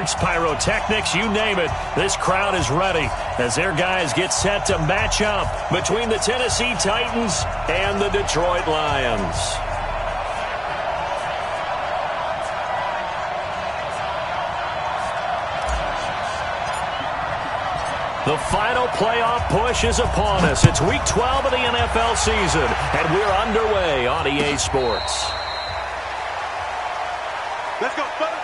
lights, pyrotechnics, you name it. This crowd is ready as their guys get set to match up between the Tennessee Titans and the Detroit Lions. The final playoff push is upon us. It's Week 12 of the NFL season, and we're underway on EA Sports. Let's go, brother.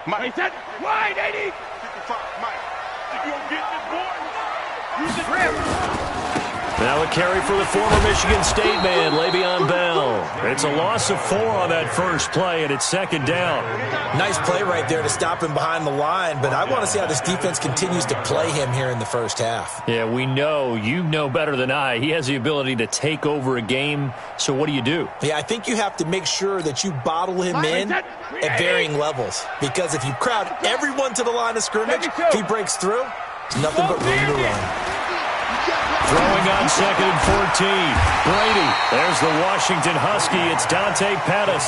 Mike, set wide, 80. 55, Mike. If you don't get this boy, use the rim. Now a carry for the former Michigan State man, Le'Veon Bell. It's a loss of 4 on that first play, and it's second down. Nice play right there to stop him behind the line, but I want to see how this defense continues to play him here in the first half. Yeah, we know. You know better than I. He has the ability to take over a game, so what do you do? Yeah, I think you have to make sure that you bottle him in at varying levels, because if you crowd everyone to the line of scrimmage, if he breaks through, it's nothing but room to run. Throwing on 2nd and 14. Brady. There's the Washington Husky. It's Dante Pettis.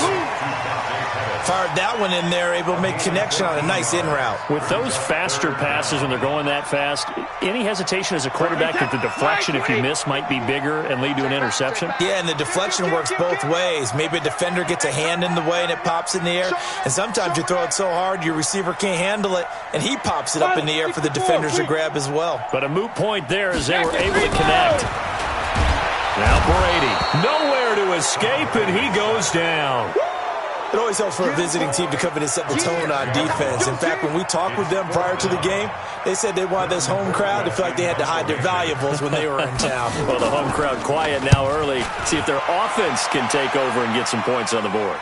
Fired that one in there, able to make connection on a nice in route. With those faster passes when they're going that fast, any hesitation as a quarterback that the deflection, if you miss, might be bigger and lead to an interception? Yeah, and the deflection works both ways. Maybe a defender gets a hand in the way and it pops in the air. And sometimes you throw it so hard your receiver can't handle it, and he pops it up in the air for the defenders to grab as well. But a moot point there as they were able to connect. Now Brady, nowhere to escape, and he goes down. It always helps for a visiting team to come in and set the tone on defense. In fact, when we talked with them prior to the game, they said they wanted this home crowd to feel like they had to hide their valuables when they were in town. Well, the home crowd quiet now early. See if their offense can take over and get some points on the board.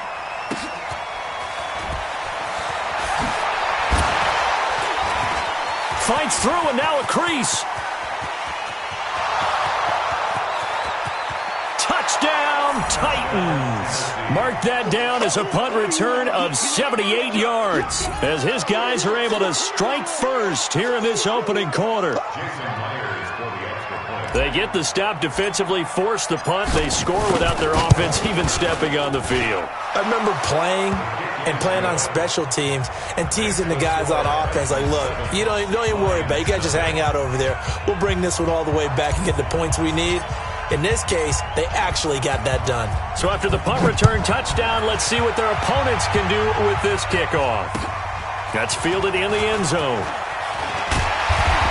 Fights through, and now a crease. Touchdown, Titans. Mark that down as a punt return of 78 yards as his guys are able to strike first here in this opening quarter. They get the stop defensively, force the punt. They score without their offense even stepping on the field. I remember playing on special teams and teasing the guys on offense like, look, you don't even worry about it. You guys just hang out over there. We'll bring this one all the way back and get the points we need. In this case, they actually got that done. So after the punt return touchdown, let's see what their opponents can do with this kickoff. That's fielded in the end zone.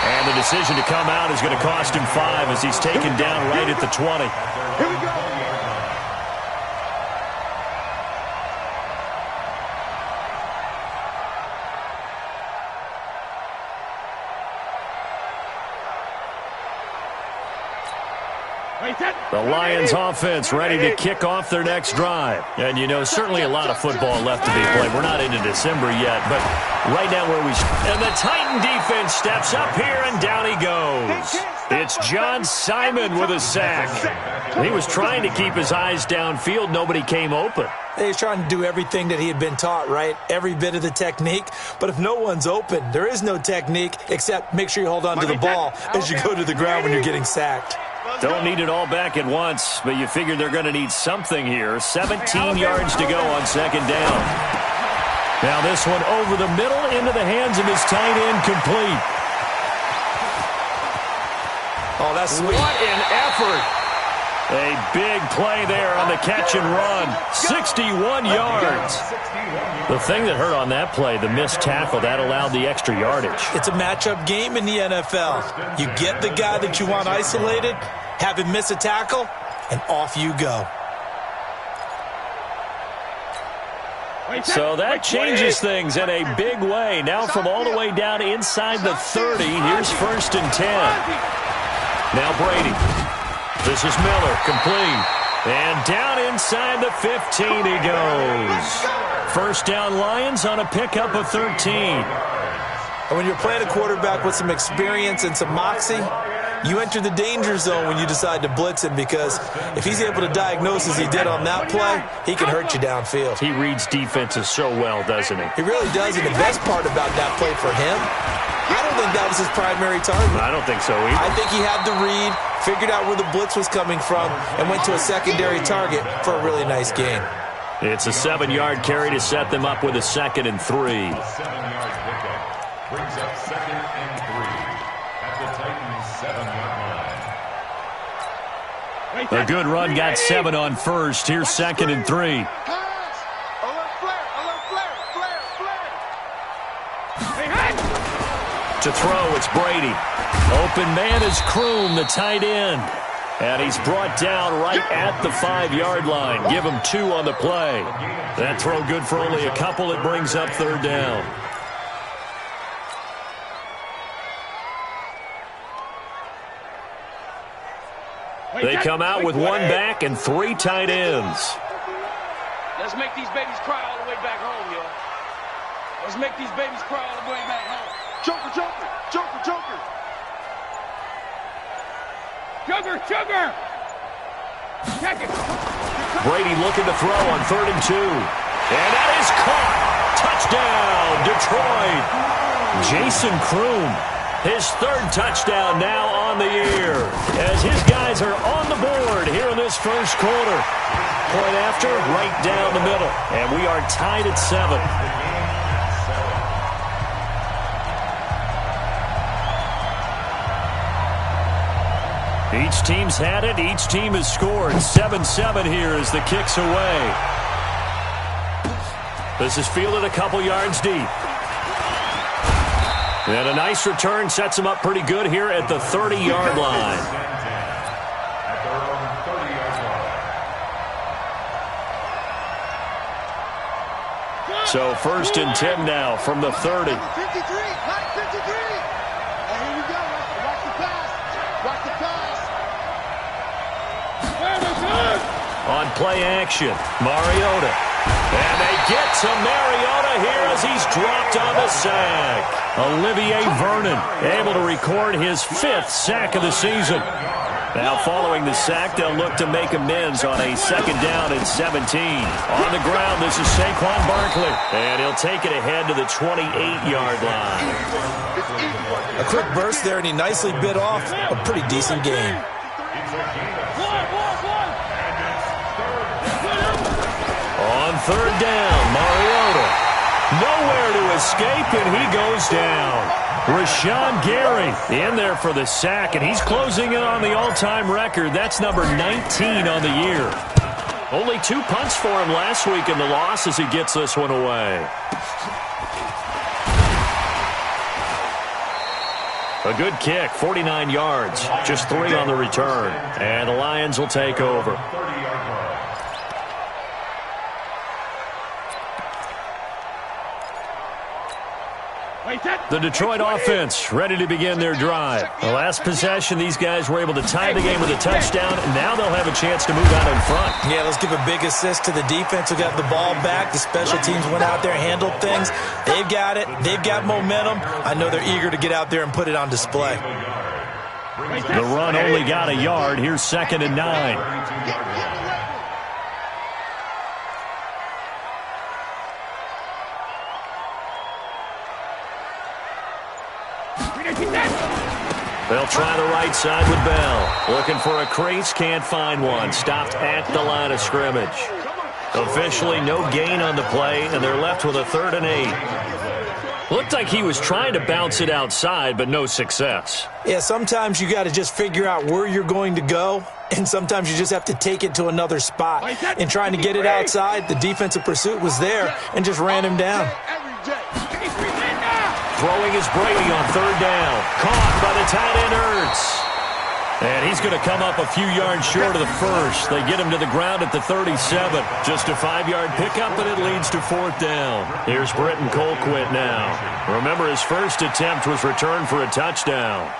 And the decision to come out is going to cost him 5 as he's taken down right at the 20. Here we go. The Lions offense ready to kick off their next drive. And, you know, certainly a lot of football left to be played. We're not into December yet, but right now where we... And the Titan defense steps up here, and down he goes. It's John Simon with a sack. He was trying to keep his eyes downfield. Nobody came open. He's trying to do everything that he had been taught, right? Every bit of the technique. But if no one's open, there is no technique except make sure you hold on to the ball as you go to the ground when you're getting sacked. Don't need it all back at once, but you figure they're going to need something here. 17 yards to go on second down. Now this one over the middle into the hands of his tight end, complete. Oh, that's sweet. What an effort. A big play there on the catch and run. 61 yards. The thing that hurt on that play, the missed tackle, that allowed the extra yardage. It's a matchup game in the NFL. You get the guy that you want isolated, have him miss a tackle, and off you go. So that changes things in a big way. Now from all the way down inside the 30, here's 1st and 10. Now Brady. This is Miller, complete. And down inside the 15 he goes. first down Lions on a pickup of 13. And when you're playing a quarterback with some experience and some moxie, you enter the danger zone when you decide to blitz him, because if he's able to diagnose as he did on that play, he can hurt you downfield. He reads defenses so well, doesn't he? He really does, and the best part about that play for him, I don't think that was his primary target. I don't think so either. I think he had the read, figured out where the blitz was coming from, and went to a secondary target for a really nice gain. It's a 7-yard carry to set them up with a 2nd and 3. 7-yard pickup brings up 2nd and 3 at the Titans' 7-yard line. A good run got 7 on first. Here's 2nd and 3. To throw, it's Brady. Open man is Kroom, the tight end. And he's brought down right at the 5-yard line. Give him 2 on the play. That throw good for only a couple. It brings up 3rd down. They come out with 1 back and 3 tight ends. Let's make these babies cry all the way back home, y'all. Let's make these babies cry all the way back home. Joker, Joker, Joker, Joker. Sugar, sugar. Check it. Brady looking to throw on 3rd and 2. And that is caught. Touchdown, Detroit. Jason Kroom, his 3rd touchdown now on the year, as his guys are on the board here in this first quarter. Point after, right down the middle. And we are tied at 7. Each team's had it. Each team has scored. 7-7 here as the kick's away. This is fielded a couple yards deep. And a nice return sets him up pretty good here at the 30-yard line. At their own 30-yard line. So 1st and 10 now from the 30. 53, 53. And here we go. Watch the pass. Watch the pass. On play action, Mariota. And they get to Mariota here as he's dropped on the sack. Olivier Vernon able to record his 5th sack of the season. Now following the sack, they'll look to make amends on a 2nd down and 17. On the ground, this is Saquon Barkley. And he'll take it ahead to the 28-yard line. A quick burst there, and he nicely bit off a pretty decent game. On 3rd down, Mariota. Nowhere to escape, and he goes down. Rashawn Gary in there for the sack, and he's closing in on the all-time record. That's number 19 on the year. Only 2 punts for him last week in the loss as he gets this one away. A good kick, 49 yards, just 3 on the return. And the Lions will take over. The Detroit offense ready to begin their drive. The last possession, these guys were able to tie the game with a touchdown, and now they'll have a chance to move out in front. Yeah, let's give a big assist to the defense who got the ball back. The special teams went out there, handled things. They've got it. They've got momentum. I know they're eager to get out there and put it on display. The run only got a yard. Here's 2nd and 9. They'll try the right side with Bell. Looking for a crease, can't find one. Stopped at the line of scrimmage. Officially no gain on the play, and they're left with a 3rd and 8. Looked like he was trying to bounce it outside, but no success. Yeah, sometimes you got to just figure out where you're going to go, and sometimes you just have to take it to another spot. In trying to get it outside, the defensive pursuit was there and just ran him down. Throwing is Brady on 3rd down. Caught by the tight end Ertz. And he's going to come up a few yards short of the first. They get him to the ground at the 37. Just a 5-yard pickup, and it leads to 4th down. Here's Britton Colquitt now. Remember, his first attempt was returned for a touchdown.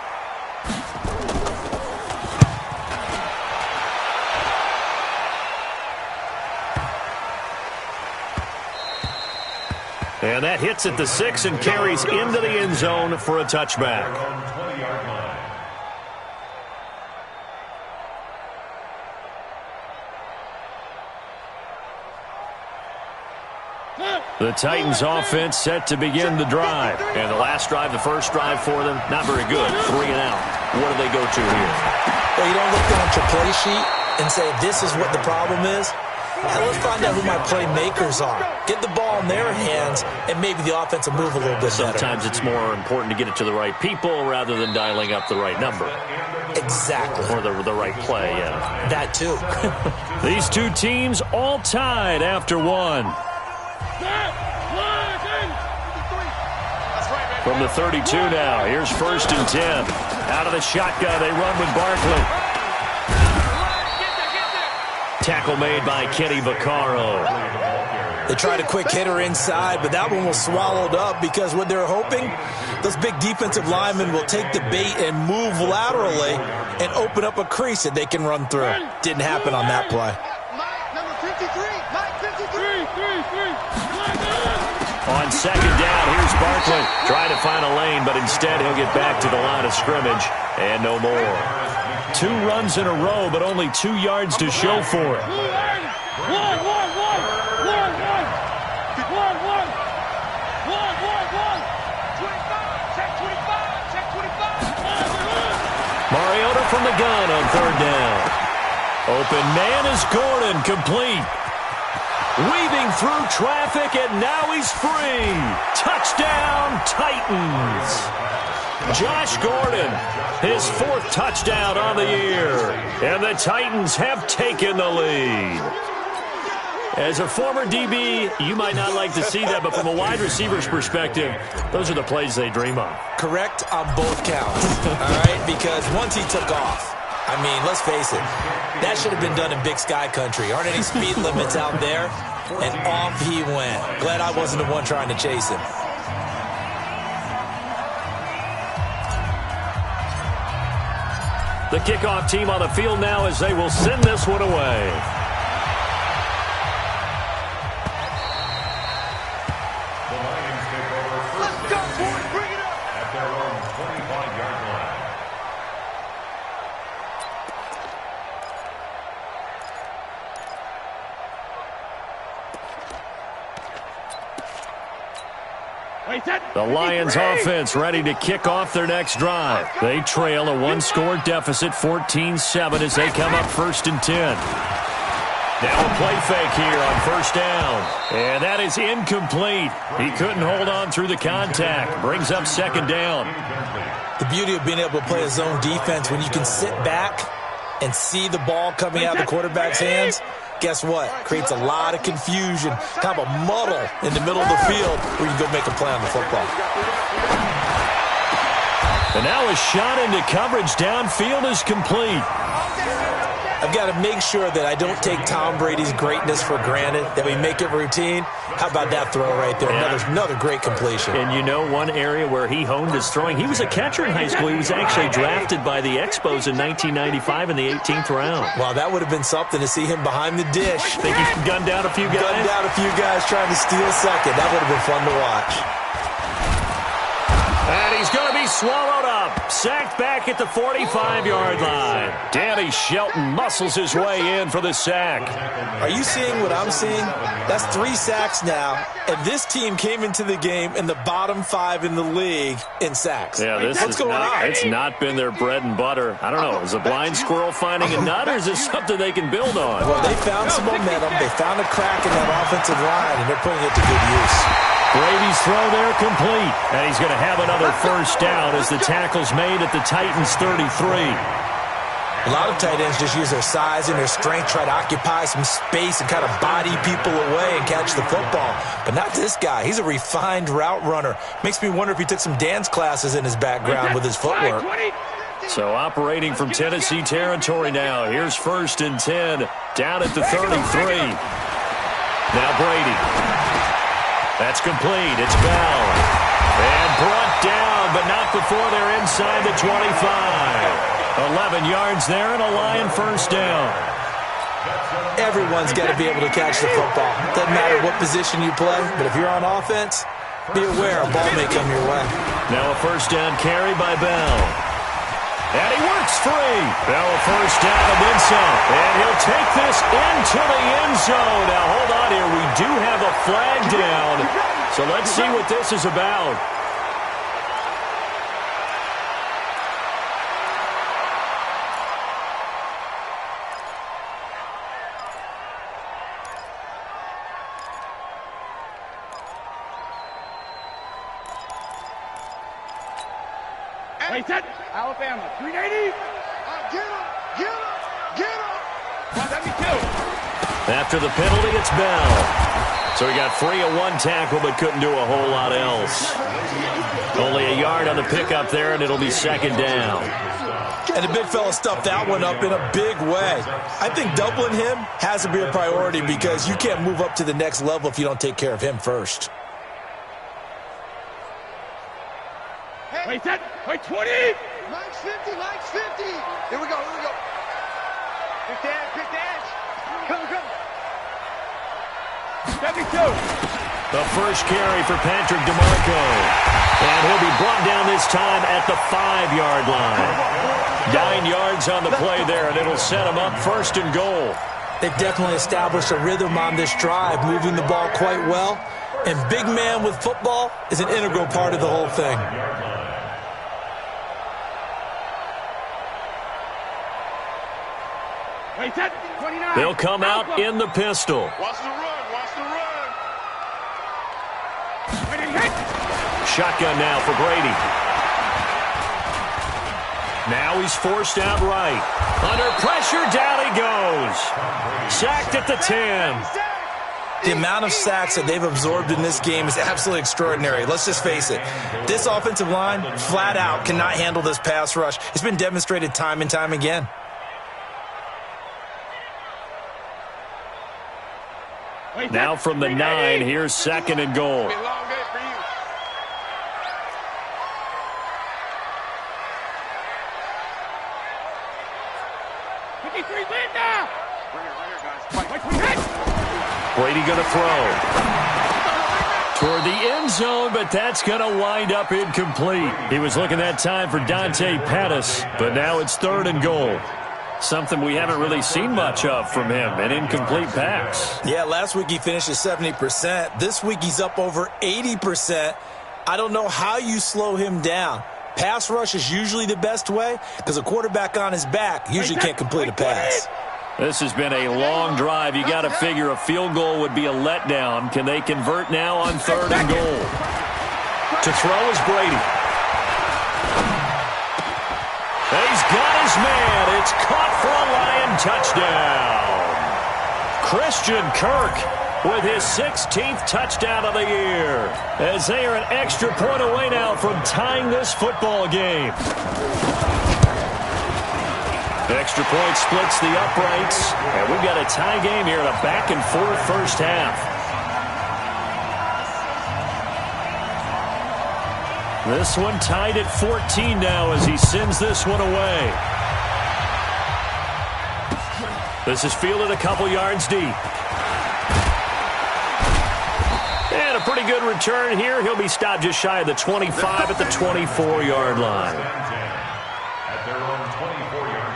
And that hits at the 6 and carries into the end zone for a touchback. The Titans offense set to begin the drive. And the last drive, the first drive for them, not very good. 3 and out. What do they go to here? Well, you don't look down at your play sheet and say, this is what the problem is. Now, let's find out who my playmakers are. Get the ball in their hands, and maybe the offense will move a little bit better. Sometimes it's more important to get it to the right people rather than dialing up the right number. Exactly. Or the right play, yeah. That too. These two teams all tied after one. From the 32 now, here's 1st and 10. Out of the shotgun, they run with Barkley. Tackle made by Kenny Vaccaro. They tried a quick hitter inside, but that one was swallowed up because what they're hoping, those big defensive linemen will take the bait and move laterally and open up a crease that they can run through. Didn't happen on that play. On 2nd down, here's Barkley. Trying to find a lane, but instead he'll get back to the line of scrimmage and no more. 2 runs in a row, but only 2 yards to show for it. Mariota from the gun on 3rd down. Open man is Gordon, complete. Weaving through traffic, and now he's free. Touchdown, Titans. Josh Gordon, his 4th touchdown on the year. And the Titans have taken the lead. As a former DB, you might not like to see that, but from a wide receiver's perspective, those are the plays they dream of. Correct on both counts, all right? Because once he took off, I mean, let's face it, that should have been done in Big Sky Country. Aren't any speed limits out there? And off he went. Glad I wasn't the one trying to chase him. The kickoff team on the field now as they will send this one away. The Lions take over first and 10 at their own 25-yard line. The Lions offense ready to kick off their next drive. They trail a 1-score deficit, 14-7, as they come up 1st and 10. Now a play fake here on 1st down. And that is incomplete. He couldn't hold on through the contact. Brings up 2nd down. The beauty of being able to play a zone defense when you can sit back and see the ball coming out of the quarterback's hands, guess what? Creates a lot of confusion, kind of a muddle in the middle of the field where you go make a play on the football. And now a shot into coverage downfield is complete. I've got to make sure that I don't take Tom Brady's greatness for granted, that we make it routine. How about that throw right there? Another great completion. And you know one area where he honed his throwing? He was a catcher in high school. He was actually drafted by the Expos in 1995 in the 18th round. Wow, that would have been something to see him behind the dish. Think he gunned down a few guys? Gunned down a few guys trying to steal second. That would have been fun to watch. And he's going to be swallowed up. Sacked back at the 45-yard line. Danny Shelton muscles his way in for the sack. Are you seeing what I'm seeing? That's 3 sacks now, and this team came into the game in the bottom 5 in the league in sacks. Yeah, What's going on? It's not been their bread and butter. I don't know. Is a blind squirrel finding a nut, or is this something they can build on? Well, they found some momentum. They found a crack in that offensive line, and they're putting it to good use. Brady's throw there complete. And he's going to have another 1st down as the tackle's made at the Titans' 33. A lot of tight ends just use their size and their strength, try to occupy some space and kind of body people away and catch the football. But not this guy. He's a refined route runner. Makes me wonder if he took some dance classes in his background with his footwork. So operating from Tennessee territory now. Here's 1st and 10 down at the 33. Now Brady. That's complete. It's Bell. And brought down, but not before they're inside the 25. 11 yards there and a Lion 1st down. Everyone's got to be able to catch the football. Doesn't matter what position you play, but if you're on offense, be aware a ball may come your way. Now a first down carry by Bell. And he works free. Bell a first down and then some. And he'll take this into the end zone. Now hold on here. We do have a flag down. So let's see what this is about. Alabama, 380. Get him, get him, get him. 172. After the penalty, it's Bell. So he got free of one tackle but couldn't do a whole lot else. Only a yard on the pickup there, and it'll be second down. And the big fella stuffed that one up in a big way. I think doubling him has to be a priority because you can't move up to the next level if you don't take care of him first. Wait, set. Wait, 20. Mike's 50, Mike's 50. Here we go, here we go. Pick the edge. Come. 72. The first carry for Patrick DeMarco. And he'll be brought down this time at the 5-yard line. 9 yards on the play there, and it'll set him up first and goal. They've definitely established a rhythm on this drive, moving the ball quite well. And big man with football is an integral part of the whole thing. Wait, set. 29. They'll come out in the pistol. Watch the run. Shotgun now for Brady. Now he's forced out right. Under pressure, down he goes. Sacked at the 10. The amount of sacks that they've absorbed in this game is absolutely extraordinary. Let's just face it. This offensive line, flat out, cannot handle this pass rush. It's been demonstrated time and time again. Now from the 9, here's second and goal. Brady going to throw. Toward the end zone, but that's going to wind up incomplete. He was looking that time for Dante Pettis, but now it's third and goal. Something we haven't really seen much of from him, an incomplete pass. Yeah, last week he finished at 70%. This week he's up over 80%. I don't know how you slow him down. Pass rush is usually the best way because a quarterback on his back usually can't complete a pass. This has been a long drive. You got to figure a field goal would be a letdown. Can they convert now on third and goal? To throw is Brady. He's got his man. It's caught for a Lion touchdown. Christian Kirk with his 16th touchdown of the year, as they are an extra point away now from tying this football game. Extra point splits the uprights, and we've got a tie game here in a back-and-forth first half. This one tied at 14 now as he sends this one away. This is fielded a couple yards deep. And a pretty good return here. He'll be stopped just shy of the 25 at the 24-yard line. At their own 24-yard line.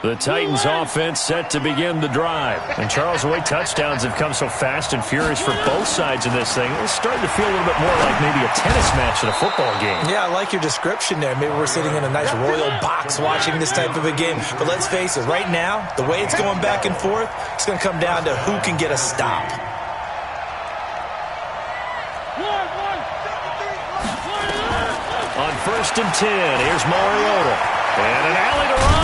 The Titans offense set to begin the drive. And Charles, the way touchdowns have come so fast and furious for both sides of this thing, it's starting to feel a little bit more like maybe a tennis match in a football game. Yeah, I like your description there. Maybe we're sitting in a nice royal box watching this type of a game. But let's face it, right now, the way it's going back and forth, it's going to come down to who can get a stop. On first and 10, here's Mariota. And an alley to run.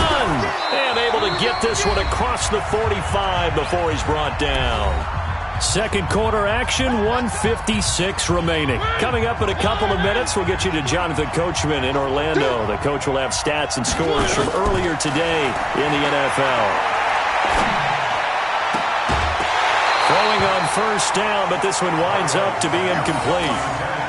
And able to get this one across the 45 before he's brought down. Second quarter action, 1:56 remaining. Coming up in a couple of minutes, we'll get you to Jonathan Coachman in Orlando. The coach will have stats and scores from earlier today in the NFL. Throw throwing on first down, but this one winds up to be incomplete.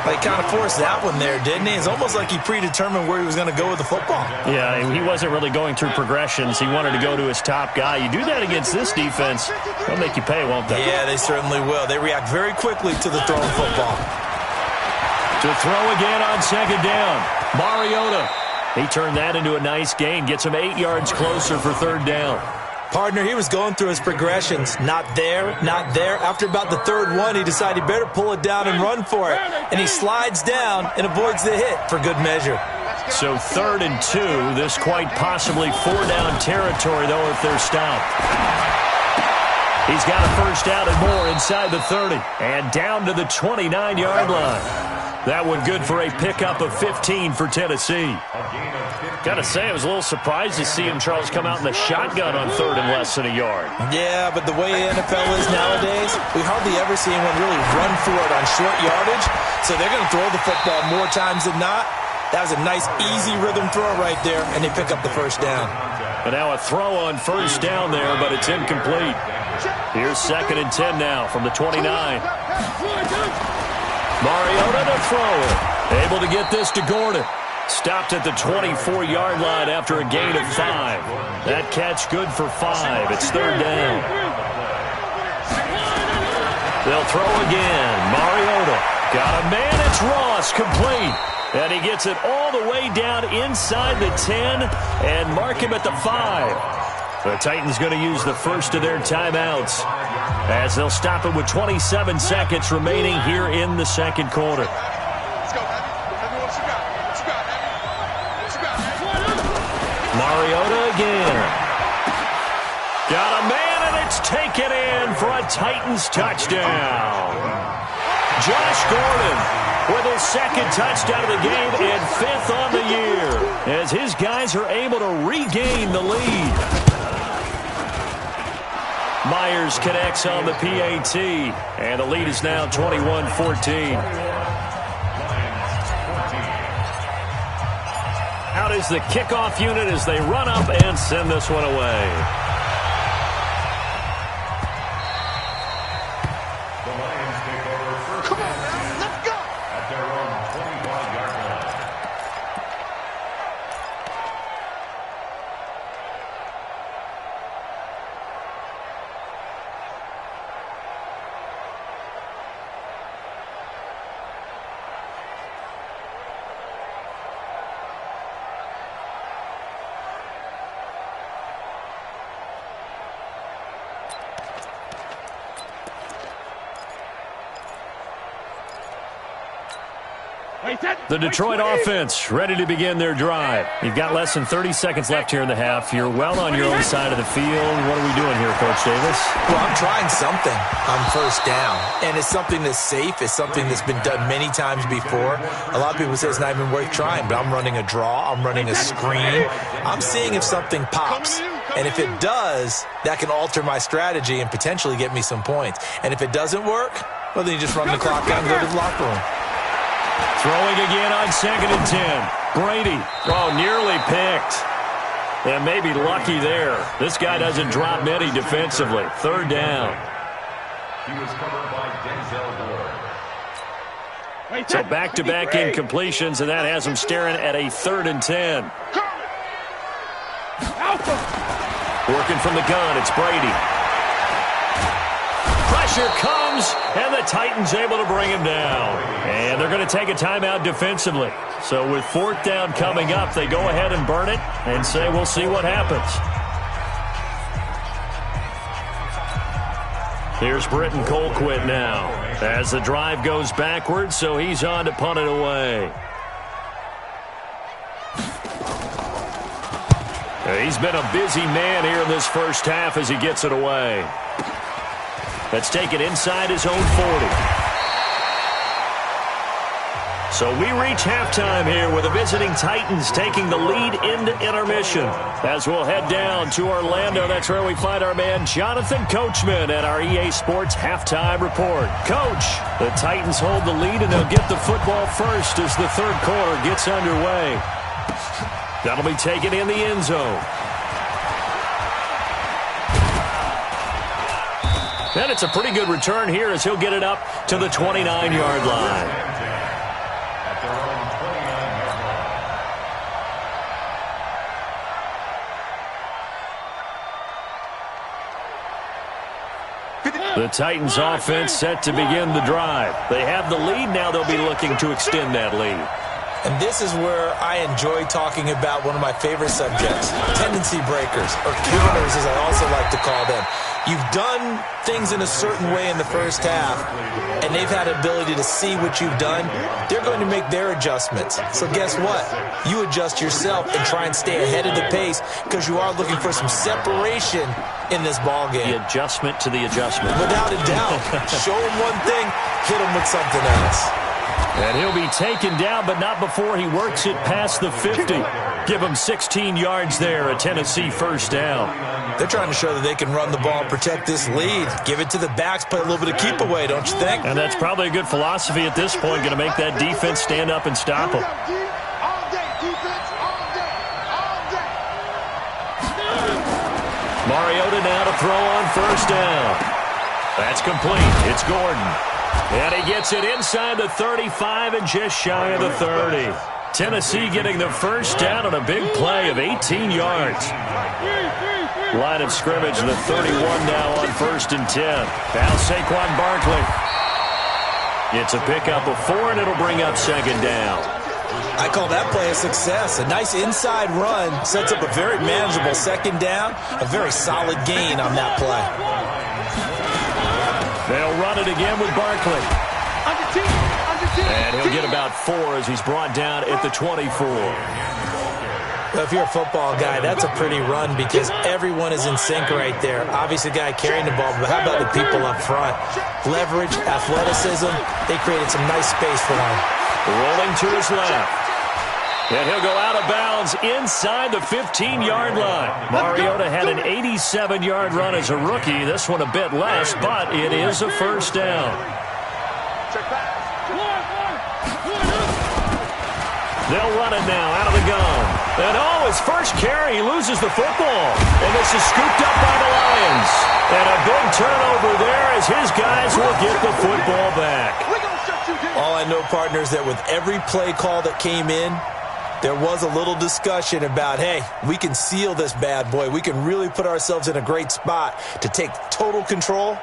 He kind of forced that one there, didn't he? It's almost like he predetermined where he was going to go with the football. Yeah, he wasn't really going through progressions. He wanted to go to his top guy. You do that against this defense, they'll make you pay, won't they? Yeah, they certainly will. They react very quickly to the thrown football. To throw again on second down. Mariota. He turned that into a nice gain. Gets him 8 yards closer for third down. Partner, he was going through his progressions. Not there, not there. After about the third one, he decided he better pull it down and run for it. And he slides down and avoids the hit for good measure. So 3rd and 2. This quite possibly 4-down territory, though, if they're stopped. He's got a first down and more inside the 30. And down to the 29-yard line. That one good for a pickup of 15 for Tennessee. Got to say, I was a little surprised to see him, Charles, come out in the shotgun on 3rd and less than a yard. Yeah, but the way the NFL is nowadays, we hardly ever see anyone really run for it on short yardage. So they're going to throw the football more times than not. That was a nice, easy rhythm throw right there, and they pick up the first down. And now a throw on first down there, but it's incomplete. Here's 2nd and 10 now from the 29. Mariota to throw it. Able to get this to Gordon. Stopped at the 24-yard line after a gain of 5. That catch good for 5. It's 3rd down. They'll throw again. Mariota. Got a man. It's Ross. Complete. And he gets it all the way down inside the 10 and mark him at the 5. The Titans going to use the first of their timeouts as they'll stop it with 27 seconds remaining here in the second quarter. Mariota again. Got a man, and it's taken in for a Titans touchdown. Josh Gordon with his 2nd touchdown of the game and 5th on the year as his guys are able to regain the lead. Myers connects on the PAT, and the lead is now 21-14. Out is the kickoff unit as they run up and send this one away. The Lions take over first. Come on, man, let's go! At their own 25-yard line. The Detroit offense ready to begin their drive. You've got less than 30 seconds left here in the half. You're well on your own side of the field. What are we doing here, Coach Davis? Well, I'm trying something on first down, and it's something that's safe. It's something that's been done many times before. A lot of people say it's not even worth trying, but I'm running a draw. I'm running a screen. I'm seeing if something pops, and if it does, that can alter my strategy and potentially get me some points. And if it doesn't work, well, then you just run the clock out and go to the locker room. Throwing again on 2nd and 10. Brady. Oh, nearly picked. And maybe lucky there. This guy doesn't drop many defensively. 3rd down. He was covered by Denzel Ward. So back-to-back incompletions, and that has him staring at a 3rd and 10. Working from the gun, it's Brady. Pressure comes, and the Titans able to bring him down. And they're going to take a timeout defensively. So with 4th down coming up, they go ahead and burn it and say we'll see what happens. Here's Britton Colquitt now as the drive goes backwards, so he's on to punt it away. He's been a busy man here in this first half as he gets it away. That's taken inside his own 40. So we reach halftime here with the visiting Titans taking the lead into intermission. As we'll head down to Orlando, that's where we find our man Jonathan Coachman at our EA Sports Halftime Report. Coach, the Titans hold the lead and they'll get the football first as the 3rd quarter gets underway. That'll be taken in the end zone. And it's a pretty good return here as he'll get it up to the 29-yard line. The Titans offense set to begin the drive. They have the lead. Now they'll be looking to extend that lead. And this is where I enjoy talking about one of my favorite subjects, tendency breakers, or counters as I also like to call them. You've done things in a certain way in the first half, and they've had the ability to see what you've done. They're going to make their adjustments. So guess what? You adjust yourself and try and stay ahead of the pace because you are looking for some separation in this ball game. The adjustment to the adjustment. Without a doubt. Show them one thing, hit them with something else. And he'll be taken down, but not before he works it past the 50. Give him 16 yards there, a Tennessee first down. They're trying to show that they can run the ball and protect this lead. Give it to the backs, play a little bit of keep away, don't you think? And that's probably a good philosophy at this point, going to make that defense stand up and stop them. All day, defense, all day, all day. Mariota now to throw on first down. That's complete. It's Gordon. And he gets it inside the 35 and just shy of the 30. Tennessee getting the first down on a big play of 18 yards. Line of scrimmage, the 31 now on 1st and 10. Now Saquon Barkley. It's a pickup of 4, and it'll bring up 2nd down. I call that play a success. A nice inside run sets up a very manageable 2nd down. A very solid gain on that play. They'll run it again with Barkley. And he'll get about 4 as he's brought down at the 24. Well, if you're a football guy, that's a pretty run because everyone is in sync right there. Obviously, the guy carrying the ball, but how about the people up front? Leverage, athleticism, they created some nice space for him. Rolling to his left. And he'll go out of bounds inside the 15-yard line. Mariota had an 87-yard run as a rookie. This one a bit less, but it is a first down. They'll run it now out of the gun. And his first carry, he loses the football. And this is scooped up by the Lions. And a big turnover there as his guys will get the football back. All I know, partners, that with every play call that came in, there was a little discussion about, hey, we can seal this bad boy. We can really put ourselves in a great spot to take total control,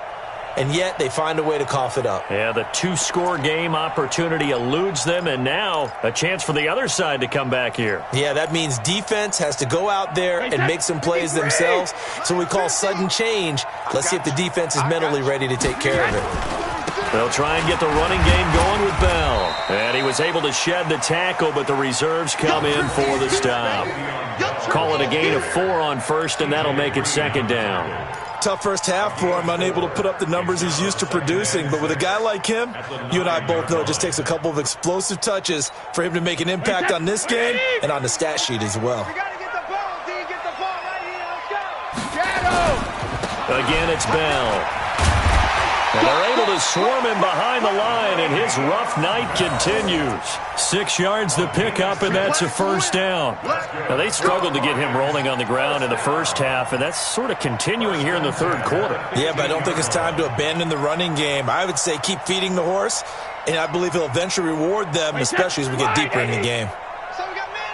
and yet they find a way to cough it up. Yeah, the 2-score game opportunity eludes them, and now a chance for the other side to come back here. Yeah, that means defense has to go out there and make some plays themselves. So we call sudden change. Let's see if the defense is mentally ready to take care of it. They'll try and get the running game going with Bell. And he was able to shed the tackle, but the reserves come in for the stop. Call it a gain of 4 on first, and that'll make it 2nd down. Tough first half for him, unable to put up the numbers he's used to producing. But with a guy like him, you and I both know it just takes a couple of explosive touches for him to make an impact on this game and on the stat sheet as well. We got to get the ball, D. Get the ball right here. Let's go. Again, it's Bell. And they're able to swarm him behind the line, and his rough night continues. 6 yards the pickup, and that's a first down. Now, they struggled to get him rolling on the ground in the first half, and that's sort of continuing here in the 3rd quarter. Yeah, but I don't think it's time to abandon the running game. I would say keep feeding the horse, and I believe he'll eventually reward them, especially as we get deeper in the game. So we got man.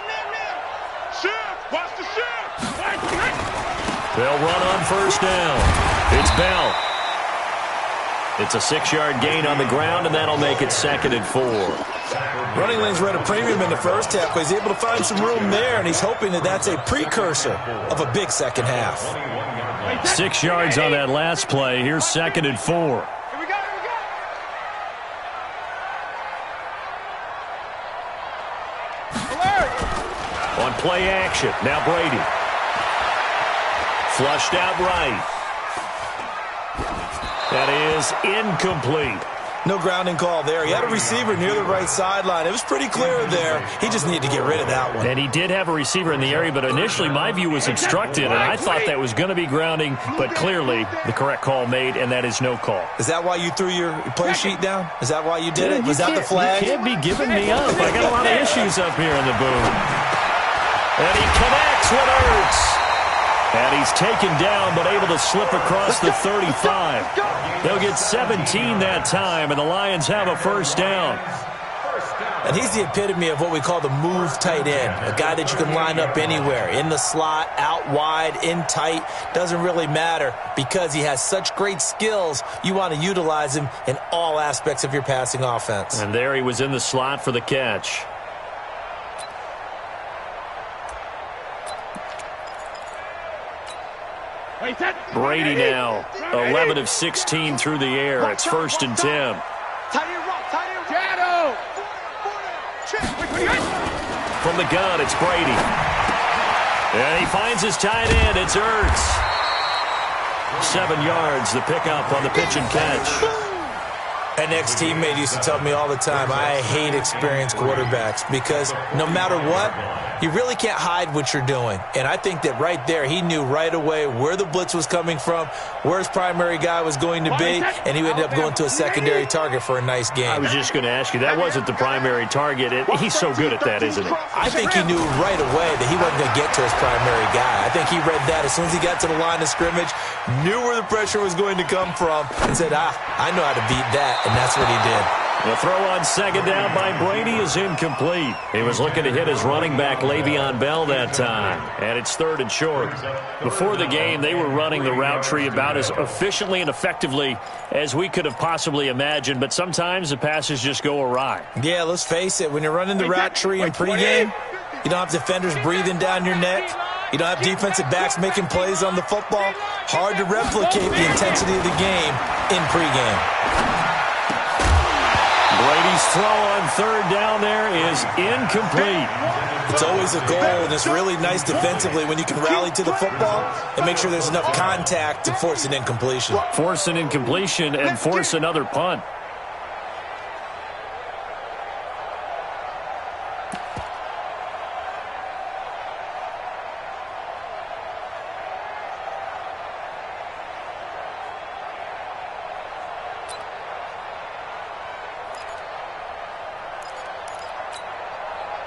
Shift. Watch the shift. They'll run on first down. It's Bell. It's a 6-yard gain on the ground, and that'll make it 2nd and 4. Running lanes were at a premium in the first half, but he's able to find some room there, and he's hoping that that's a precursor of a big second half. 6 yards on that last play. Here's 2nd and 4. Here we go. Alert. On play action. Now Brady. Flushed out right. That is incomplete. No grounding call there. He had a receiver near the right sideline. It was pretty clear there. He just needed to get rid of that one. And he did have a receiver in the area, but initially my view was obstructed, and I thought that was going to be grounding, but clearly the correct call made, and that is no call. Is that why you threw your play sheet down? Is that why you did it? Was that the flag? You can't be giving me up. I got a lot of issues up here in the booth. And he connects with Ertz. And he's taken down, but able to slip across the 35. They'll get 17 that time, and the Lions have a first down. And he's the epitome of what we call the move tight end, a guy that you can line up anywhere, in the slot, out wide, in tight, doesn't really matter because he has such great skills. You want to utilize him in all aspects of your passing offense. And there he was in the slot for the catch. Brady now, 11 of 16 through the air. It's 1st and 10. From the gun, it's Brady. And he finds his tight end. It's Ertz. 7 yards, the pickup on the pitch and catch. An ex-teammate used to tell me all the time, I hate experienced quarterbacks because no matter what, you really can't hide what you're doing. And I think that right there, he knew right away where the blitz was coming from, where his primary guy was going to be, and he ended up going to a secondary target for a nice game. I was just going to ask you, that wasn't the primary target. He's so good at that, isn't he? I think he knew right away that he wasn't going to get to his primary guy. I think he read that as soon as he got to the line of scrimmage, knew where the pressure was going to come from, and said, I know how to beat that. And that's what he did. The throw on second down by Brady is incomplete. He was looking to hit his running back, Le'Veon Bell, that time. And it's 3rd and short. Before the game, they were running the route tree about as efficiently and effectively as we could have possibly imagined. But sometimes the passes just go awry. Yeah, let's face it. When you're running the route tree in pregame, you don't have defenders breathing down your neck. You don't have defensive backs making plays on the football. Hard to replicate the intensity of the game in pregame. Brady's throw on 3rd down there is incomplete. It's always a goal, and it's really nice defensively when you can rally to the football and make sure there's enough contact to force an incompletion. Force an incompletion and force another punt.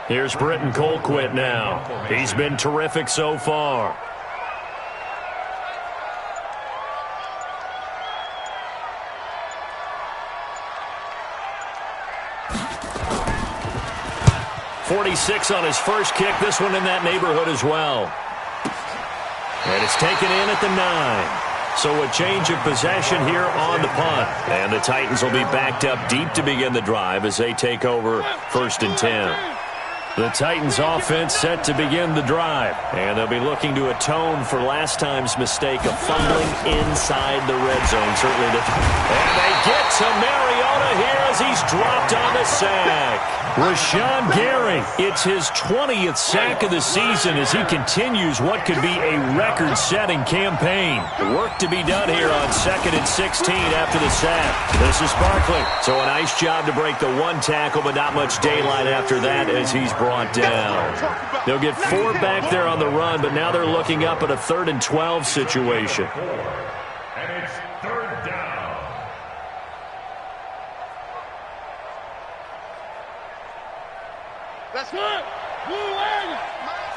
Here's Britton Colquitt now. He's been terrific so far. .46 on his first kick. This one in that neighborhood as well. And it's taken in at the 9. So a change of possession here on the punt. And the Titans will be backed up deep to begin the drive as they take over 1st and 10. The Titans offense set to begin the drive. And they'll be looking to atone for last time's mistake of fumbling inside the red zone. Certainly. And they get to Mariota here as he's dropped on the sack. Rashawn Gary, it's his 20th sack of the season as he continues what could be a record-setting campaign. Work to be done here on 2nd and 16 after the sack. This is Barkley. So a nice job to break the 1 tackle, but not much daylight after that as he's brought down. They'll get 4 back there on the run, but now they're looking up at a 3rd and 12 situation. And it's 3rd down. That's good. Blue Wagner.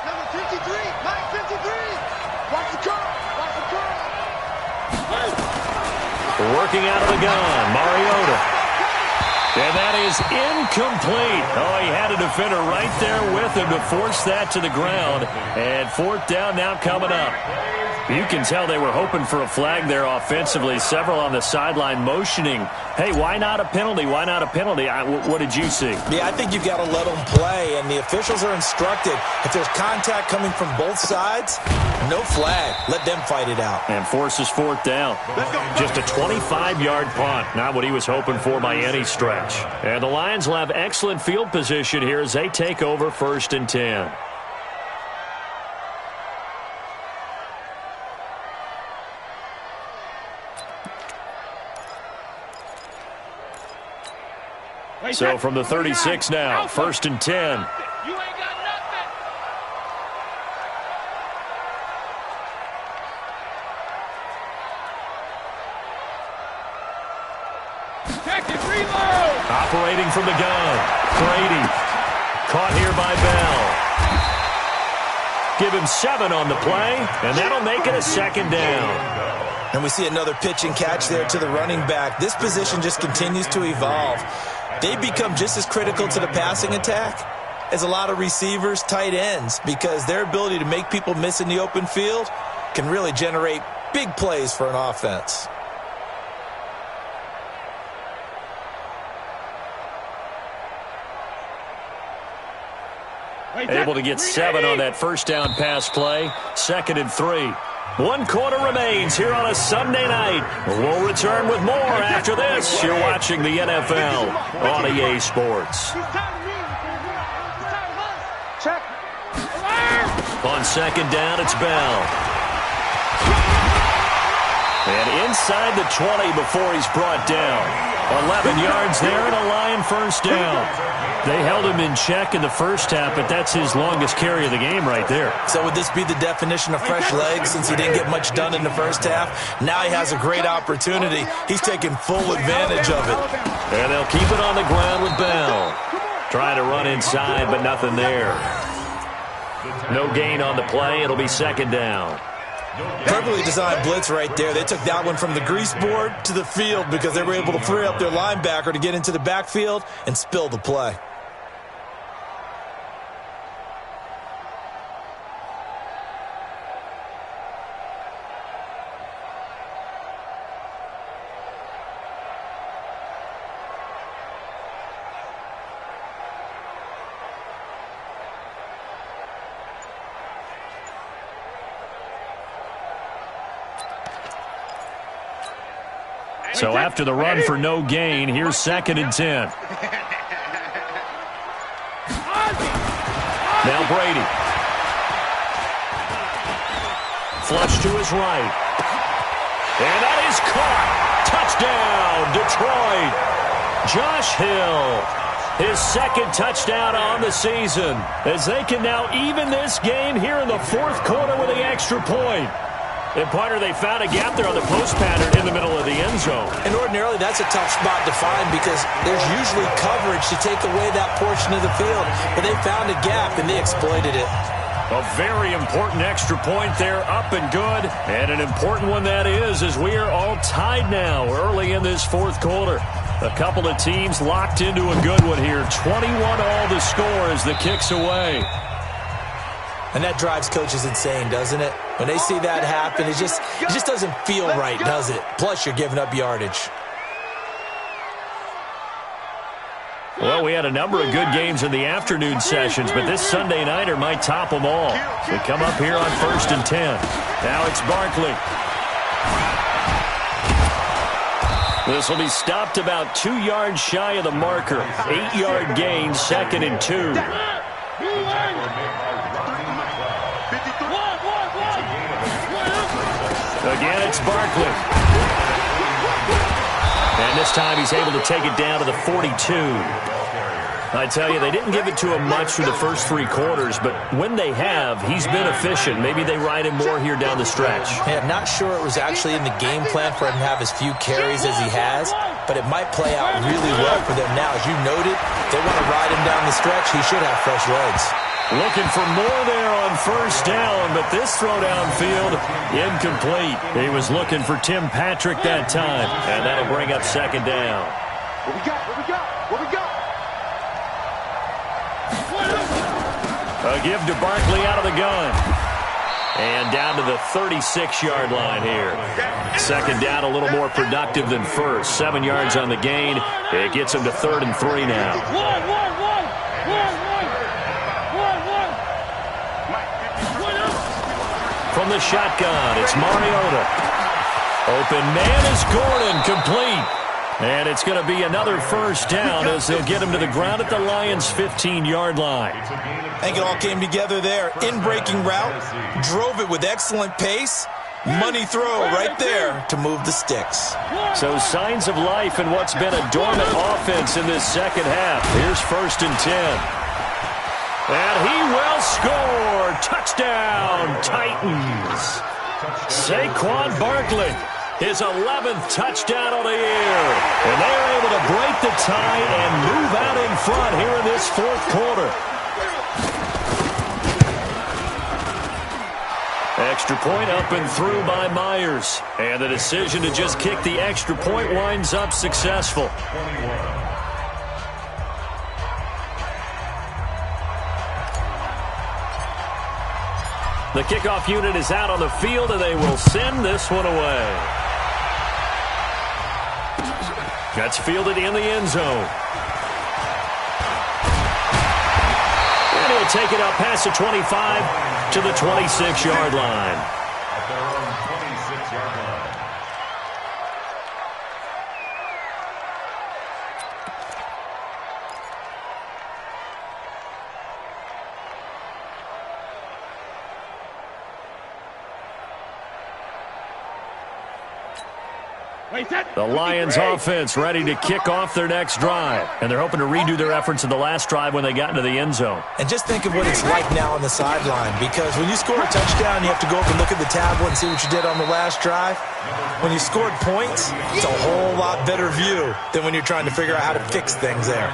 Number 53. Mike 53. Watch the curl. Watch the curl. Working out of the gun, Mariota. And that is incomplete. Oh, he had a defender right there with him to force that to the ground. And 4th down now coming up. You can tell they were hoping for a flag there offensively. Several on the sideline motioning, hey, why not a penalty? Why not a penalty? What did you see? Yeah, I think you've got to let them play, and the officials are instructed. If there's contact coming from both sides, no flag. Let them fight it out. And forces 4th down. Just a 25-yard punt. Not what he was hoping for by any stretch. And the Lions will have excellent field position here as they take over 1st and 10. So from the 36 now, 1st and 10. You ain't got nothing. Tactic reload. Operating from the gun. Brady. Caught here by Bell. Give him 7 on the play, and that'll make it a second down. And we see another pitch and catch there to the running back. This position just continues to evolve. They become just as critical to the passing attack as a lot of receivers, tight ends, because their ability to make people miss in the open field can really generate big plays for an offense. Able to get 7 on that first down pass play. 2nd and 3. 1 quarter remains here on a Sunday night. We'll return with more after this. You're watching the NFL on EA Sports. On 2nd down, it's Bell. And inside the 20 before he's brought down. 11 yards there and a Lion first down. They held him in check in the first half, but that's his longest carry of the game right there. So would this be the definition of fresh legs since he didn't get much done in the first half? Now he has a great opportunity. He's taking full advantage of it. And they'll keep it on the ground with Bell. Trying to run inside, but nothing there. No gain on the play. It'll be 2nd down. Perfectly designed blitz right there. They took that one from the grease board to the field because they were able to free up their linebacker to get into the backfield and spill the play. So after the run for no gain, here's 2nd and 10. Now Brady. Flush to his right. And that is caught. Touchdown, Detroit. Josh Hill. His 2nd touchdown on the season. As they can now even this game here in the 4th quarter with the extra point. And, partner, they found a gap there on the post pattern in the middle of the end zone. And ordinarily that's a tough spot to find because there's usually coverage to take away that portion of the field. But they found a gap, and they exploited it. A very important extra point there, up and good. And an important one that is, as we are all tied now early in this 4th quarter. A couple of teams locked into a good one here. 21 all the score as the kick's away. And that drives coaches insane, doesn't it? When they see that happen, it just doesn't feel right, does it? Plus, you're giving up yardage. Well, we had a number of good games in the afternoon sessions, but this Sunday nighter might top them all. We come up here on 1st and 10. Now it's Barkley. This will be stopped about 2 yards shy of the marker. 8-yard gain, 2nd and 2. Again, it's Barkley. And this time he's able to take it down to the 42. I tell you, they didn't give it to him much through the first 3 quarters, but when they have, he's been efficient. Maybe they ride him more here down the stretch. Yeah, I'm not sure it was actually in the game plan for him to have as few carries as he has, but it might play out really well for them now. As you noted, they want to ride him down the stretch. He should have fresh legs. Looking for more there on 1st down, but this throw downfield, incomplete. He was looking for Tim Patrick that time, and that'll bring up 2nd down. What we got? What we got? What we got? A give to Barkley out of the gun. And down to the 36-yard line here. 2nd down, a little more productive than first. 7 yards on the gain. It gets him to 3rd and 3 now. From the shotgun, it's Mariota. Open man is Gordon, complete. And it's going to be another 1st down as they'll get him to the ground at the Lions' 15-yard line. I think it all came together there. In-breaking route, drove it with excellent pace. Money throw right there to move the sticks. So signs of life in what's been a dormant offense in this 2nd half. Here's 1st and 10. And he will score. Touchdown, Titans. Saquon Barkley, his 11th touchdown of the year. And they're able to break the tie and move out in front here in this 4th quarter. extra point up and through by Myers. And the decision to just kick the extra point winds up successful. The kickoff unit is out on the field, and they will send this one away. That's fielded in the end zone. And he'll take it up past the 25 to the 26-yard line. At their own 26-yard line. The Lions offense ready to kick off their next drive. And they're hoping to redo their efforts in the last drive when they got into the end zone. And just think of what it's like now on the sideline, because when you score a touchdown, you have to go up and look at the tablet and see what you did on the last drive. When you scored points, it's a whole lot better view than when you're trying to figure out how to fix things there.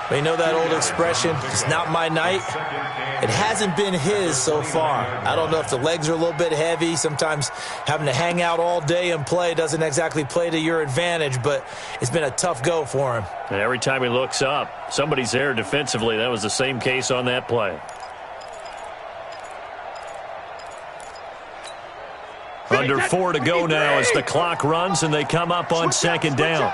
But you know that old expression, it's not my night. It hasn't been his so far. I don't know if the legs are a little bit heavy. Sometimes having to hang out all day and play doesn't exactly play to your advantage, but it's been a tough go for him. And every time he looks up, somebody's there defensively. That was the same case on that play. Under 4 to go now as the clock runs and they come up on second down.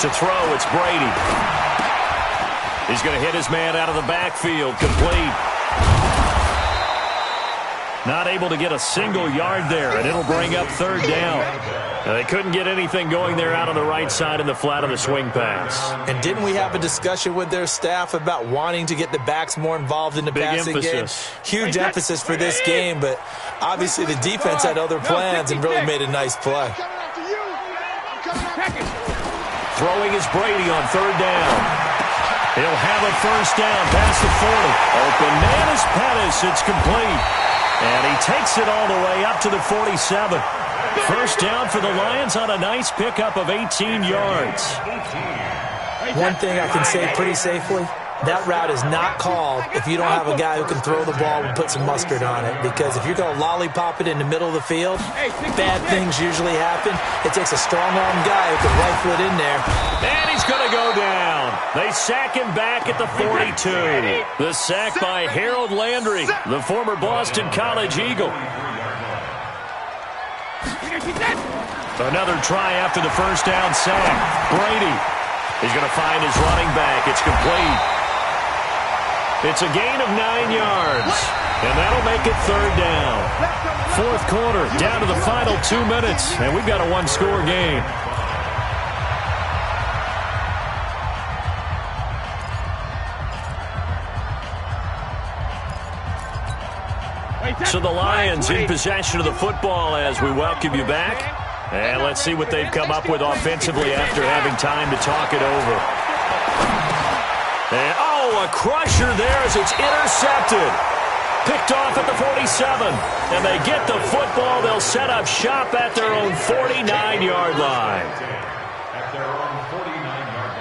To throw, it's Brady. He's going to hit his man out of the backfield, complete. Not able to get a single yard there, and it'll bring up third down. Now, they couldn't get anything going there out on the right side in the flat of the swing pass. And didn't we have a discussion with their staff about wanting to get the backs more involved in the passing game? Huge emphasis for this game, but obviously the defense had other plans and really made a nice play. Throwing is Brady on third down. He'll have a first down past the 40. Open man is Pettis. It's complete. And he takes it all the way up to the 47. First down for the Lions on a nice pickup of 18 yards. One thing I can say pretty safely, that route is not called if you don't have a guy who can throw the ball and put some mustard on it. Because if you're going to lollipop it in the middle of the field, bad things usually happen. It takes a strong-arm guy who can rifle it in there. And he's going to go down. They sack him back at the 42. The sack by Harold Landry, the former Boston College Eagle. Another try after the first down sack. Brady. He's going to find his running back. It's complete. It's a gain of 9 yards, and that'll make it third down. Fourth quarter, down to the final 2 minutes, and we've got a one-score game. So the Lions in possession of the football as we welcome you back. And let's see what they've come up with offensively after having time to talk it over. And, a crusher there as it's intercepted. Picked off at the 47. And they get the football. They'll set up shop at their own 49-yard line. At their own 49-yard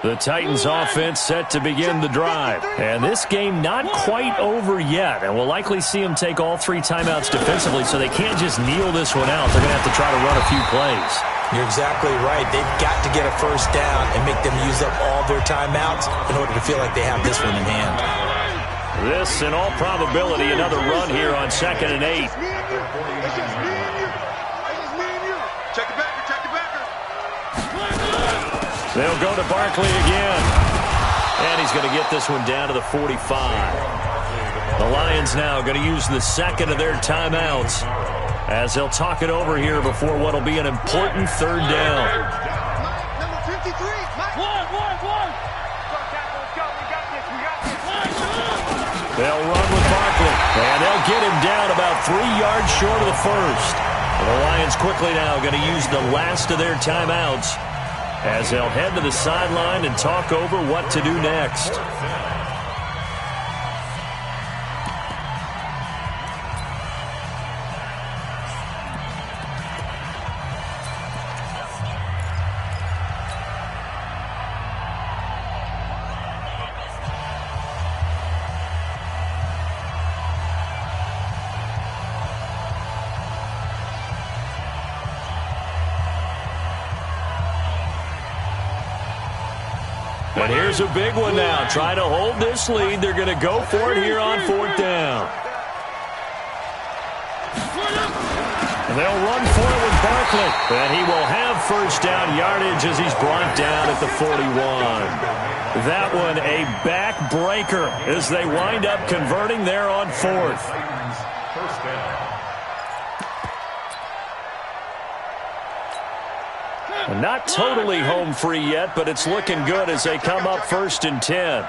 line. The Titans offense set to begin the drive. And this game not quite over yet. And we'll likely see them take all 3 timeouts defensively, so they can't just kneel this one out. They're going to have to try to run a few plays. You're exactly right. They've got to get a first down and make them use up all their timeouts in order to feel like they have this one in hand. This, in all probability, another run here on 2nd and 8. Check the backer, check the backer. They'll go to Barkley again. And he's going to get this one down to the 45. The Lions now going to use the second of their timeouts as they'll talk it over here before what will be an important third down. Number 53, Mike. One. They'll run with Barkley, and they'll get him down about 3 yards short of the first. The Lions quickly now going to use the last of their timeouts as they'll head to the sideline and talk over what to do next. And here's a big one now. Trying to hold this lead. They're going to go for it here on 4th down. And they'll run for it with Barkley. And he will have first down yardage as he's brought down at the 41. That one a backbreaker as they wind up converting there on 4th. First down. Not totally home free yet, but it's looking good as they come up 1st and 10.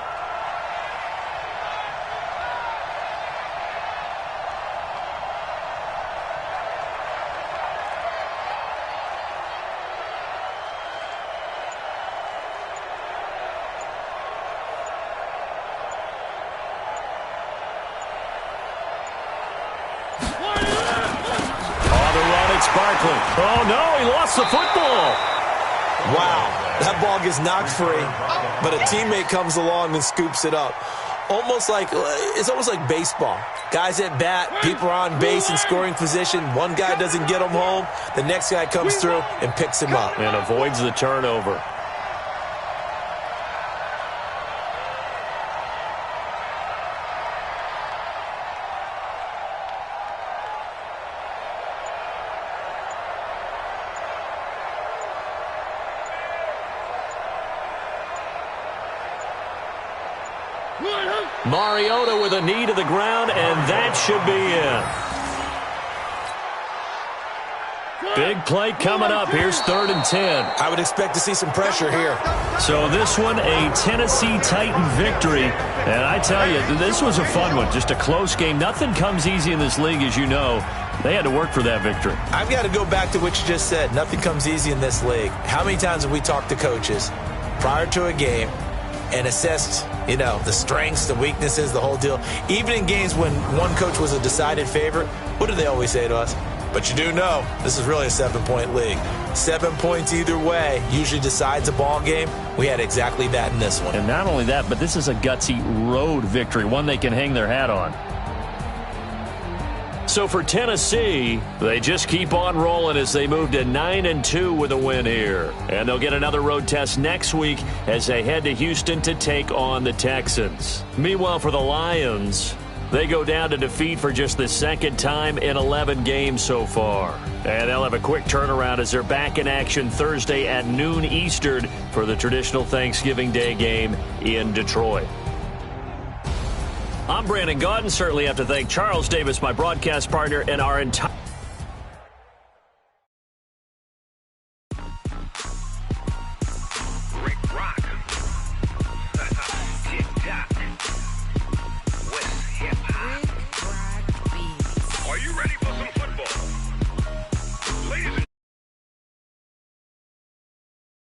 On the run, it's Barkley. Oh, no, he lost the football. Wow, that ball gets knocked free, but a teammate comes along and scoops it up. It's almost like baseball. Guys at bat, people are on base in scoring position. One guy doesn't get him home. The next guy comes through and picks him up. And avoids the turnover. Mariota with a knee to the ground, and that should be in. Big play coming up. Here's 3rd and 10. I would expect to see some pressure here. So this one, a Tennessee Titan victory. And I tell you, this was a fun one. Just a close game. Nothing comes easy in this league, as you know. They had to work for that victory. I've got to go back to what you just said. Nothing comes easy in this league. How many times have we talked to coaches prior to a game and assessed, the strengths, the weaknesses, the whole deal? Even in games when one coach was a decided favorite, what do they always say to us? But you do know, this is really a 7-point league. 7 points either way usually decides a ball game. We had exactly that in this one. And not only that, but this is a gutsy road victory, one they can hang their hat on. So for Tennessee, they just keep on rolling as they move to 9-2 with a win here. And they'll get another road test next week as they head to Houston to take on the Texans. Meanwhile, for the Lions, they go down to defeat for just the 2nd time in 11 games so far. And they'll have a quick turnaround as they're back in action Thursday at noon Eastern for the traditional Thanksgiving Day game in Detroit. I'm Brandon Gaudin. Certainly have to thank Charles Davis, my broadcast partner, and our entire... Rick Rock. Tick-tock. West hip-hop. Rick Rock Beats. Are you ready for some